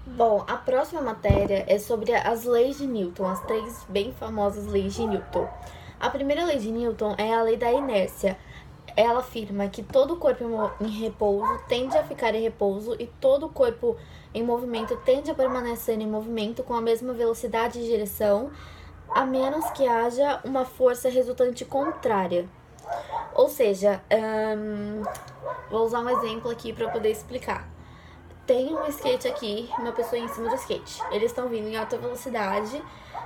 Bom, a próxima matéria é sobre as leis de Newton, as três bem famosas leis de Newton. A primeira lei de Newton é a lei da inércia. Ela afirma que todo corpo em repouso tende a ficar em repouso e todo corpo em movimento tende a permanecer em movimento com a mesma velocidade e direção, a menos que haja uma força resultante contrária. Ou seja, vou usar um exemplo aqui para poder explicar. Tem um skate aqui, uma pessoa em cima do skate. Eles estão vindo em alta velocidade,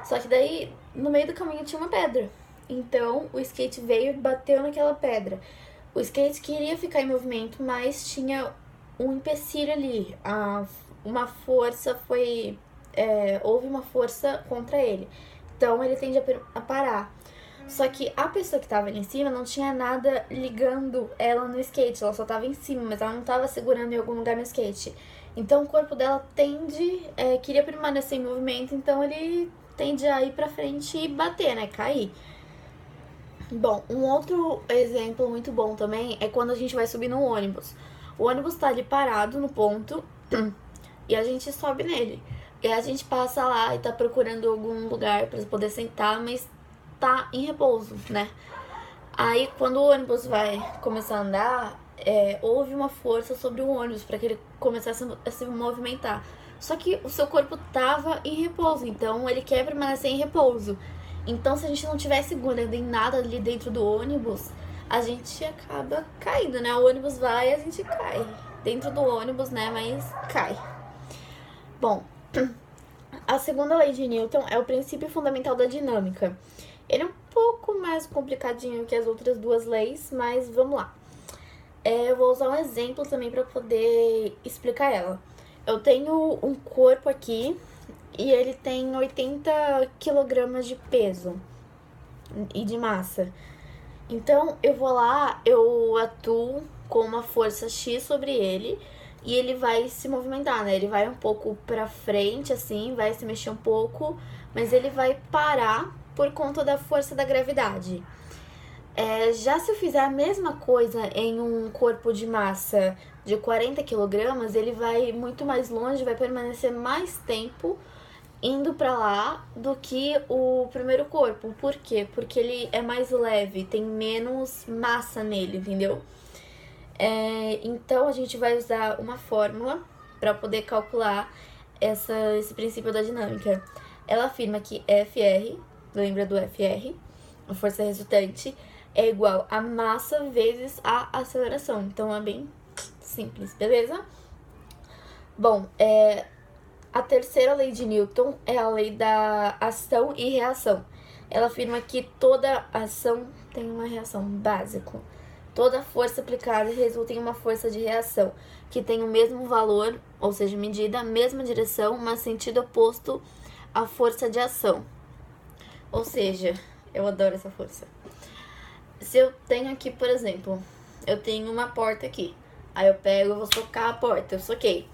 só que daí no meio do caminho tinha uma pedra. Então o skate veio e bateu naquela pedra. O skate queria ficar em movimento, mas tinha um empecilho ali. Uma força foi. Houve uma força contra ele. Então ele tende a parar. Só que a pessoa que tava ali em cima não tinha nada ligando ela no skate. Ela só tava em cima, mas ela não tava segurando em algum lugar no skate. Então o corpo dela queria permanecer em movimento, então ele tende a ir pra frente e bater, né? Cair. Bom, um outro exemplo muito bom também é quando a gente vai subir no ônibus. O ônibus tá ali parado no ponto e a gente sobe nele. E a gente passa lá e tá procurando algum lugar pra poder sentar, mas tá em repouso, né? Aí, quando o ônibus vai começar a andar, houve uma força sobre o ônibus para que ele começasse a se movimentar. Só que o seu corpo tava em repouso, então ele quer permanecer em repouso. Então, se a gente não tiver segurando em nada ali dentro do ônibus, a gente acaba caindo, né? O ônibus vai e a gente cai. Dentro do ônibus, né? Mas cai. Bom, a segunda lei de Newton é o princípio fundamental da dinâmica. Ele é um pouco mais complicadinho que as outras duas leis, mas vamos lá. Eu vou usar um exemplo também para poder explicar ela. Eu tenho um corpo aqui e ele tem 80 quilogramas de peso e de massa. Então eu vou lá, eu atuo com uma força X sobre ele e ele vai se movimentar, né? Ele vai um pouco para frente, assim, vai se mexer um pouco, mas ele vai parar por conta da força da gravidade. Já se eu fizer a mesma coisa em um corpo de massa de 40 quilogramas, ele vai muito mais longe, vai permanecer mais tempo indo para lá do que o primeiro corpo. Por quê? Porque ele é mais leve, tem menos massa nele, entendeu? Então a gente vai usar uma fórmula para poder calcular esse princípio da dinâmica. Ela afirma que Fr, lembra do Fr, a força resultante, é igual a massa vezes a aceleração. Então é bem simples, beleza? Bom, a terceira lei de Newton é a lei da ação e reação. Ela afirma que toda ação tem uma reação básica. Toda força aplicada resulta em uma força de reação, que tem o mesmo valor, ou seja, medida, a mesma direção, mas sentido oposto à força de ação. Ou seja, eu adoro essa força. Se eu tenho aqui, por exemplo, eu tenho uma porta aqui. Aí eu pego e vou socar a porta, eu soquei.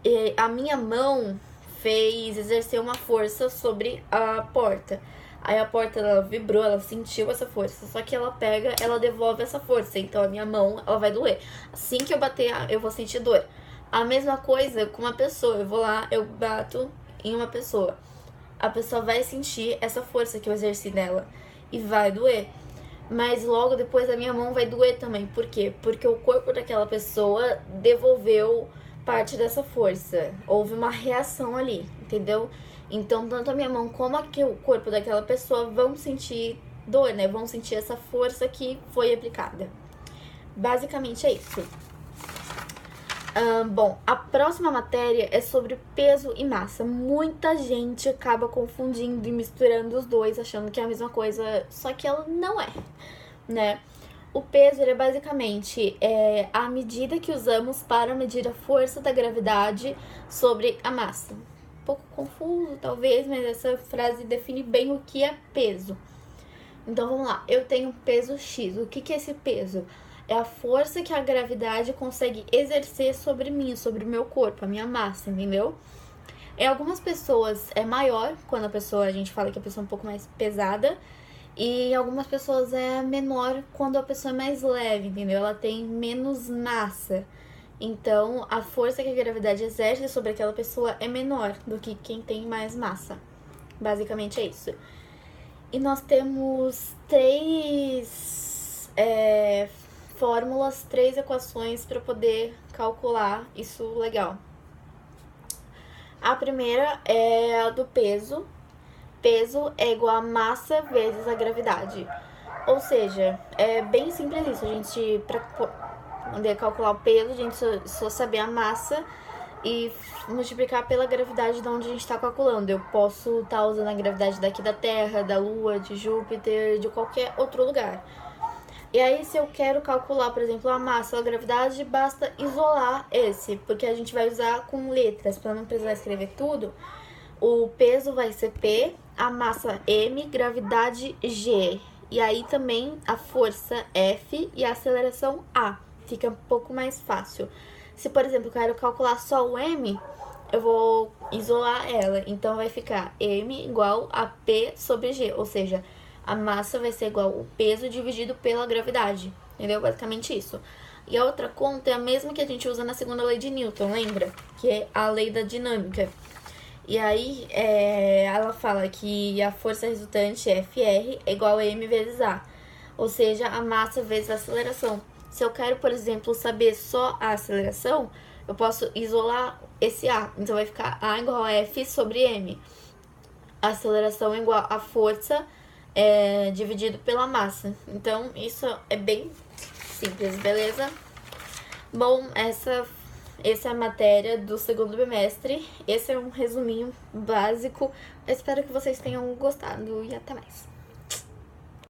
E a minha mão exerceu uma força sobre a porta. Aí a porta, ela vibrou, ela sentiu essa força. Só que ela pega, ela devolve essa força. Então a minha mão, ela vai doer. Assim que eu bater, eu vou sentir dor. A mesma coisa com uma pessoa. Eu vou lá, eu bato em uma pessoa. A pessoa vai sentir essa força que eu exerci nela. E vai doer. Mas logo depois a minha mão vai doer também. Por quê? Porque o corpo daquela pessoa devolveu parte dessa força. Houve uma reação ali, entendeu? Então, tanto a minha mão como o corpo daquela pessoa vão sentir dor, né? Vão sentir essa força que foi aplicada. Basicamente é isso. Bom, a próxima matéria é sobre peso e massa. Muita gente acaba confundindo e misturando os dois, achando que é a mesma coisa, só que ela não é, né? O peso ele é basicamente a medida que usamos para medir a força da gravidade sobre a massa. Um pouco confuso, talvez, mas essa frase define bem o que é peso. Então, vamos lá. Eu tenho peso X. O que é esse peso? É a força que a gravidade consegue exercer sobre mim, sobre o meu corpo, a minha massa, entendeu? Em algumas pessoas é maior, quando a gente fala que a pessoa é um pouco mais pesada, e em algumas pessoas é menor quando a pessoa é mais leve, entendeu? Ela tem menos massa. Então, a força que a gravidade exerce sobre aquela pessoa é menor do que quem tem mais massa. Basicamente é isso. E nós temos três fórmulas, três equações para poder calcular isso legal. A primeira é a do peso. Peso é igual a massa vezes a gravidade. Ou seja, é bem simples isso. A gente, para poder calcular o peso, a gente só saber a massa e multiplicar pela gravidade de onde a gente está calculando. Eu posso estar usando a gravidade daqui da Terra, da Lua, de Júpiter, de qualquer outro lugar. E aí, se eu quero calcular, por exemplo, a massa ou a gravidade, basta isolar esse, porque a gente vai usar com letras, para não precisar escrever tudo. O peso vai ser P, a massa M, gravidade G. E aí também a força F e a aceleração A. Fica um pouco mais fácil. Se, por exemplo, eu quero calcular só o M, eu vou isolar ela. Então, vai ficar M igual a P sobre G, ou seja, a massa vai ser igual ao peso dividido pela gravidade, entendeu? Basicamente isso. E a outra conta é a mesma que a gente usa na segunda lei de Newton, lembra? Que é a lei da dinâmica. E aí, ela fala que a força resultante, FR, é igual a M vezes A, ou seja, a massa vezes a aceleração. Se eu quero, por exemplo, saber só a aceleração, eu posso isolar esse A. Então, vai ficar A igual a F sobre M. A aceleração é igual a força dividido pela massa. Então, isso é bem simples, beleza? Bom, essa é a matéria do segundo bimestre. Esse é um resuminho básico. Eu espero que vocês tenham gostado e até mais.